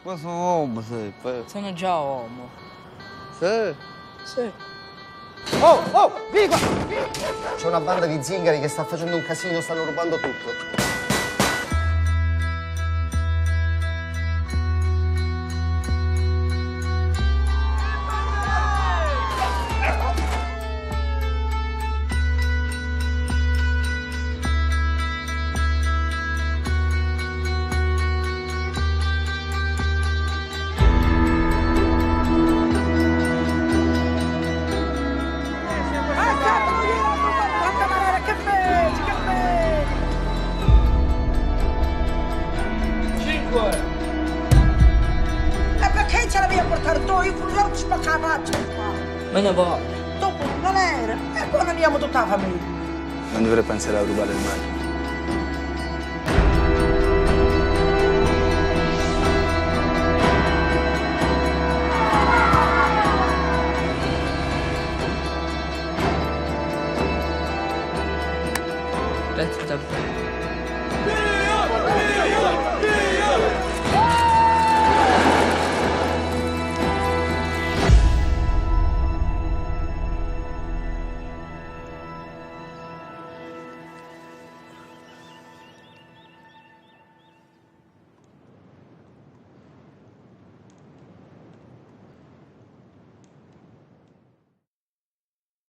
Ma sono uomo, sì. Sono già uomo. Sì? Sì. Oh, vieni qua! C'è una banda di zingari che sta facendo un casino, stanno rubando tutto. E perché ce l'avevi a portare tu? Io non ti spacca la faccia qua. Me ne voglio. Dopo non era. E poi andiamo tutta la famiglia. Non dovrei pensare a rubare il mare.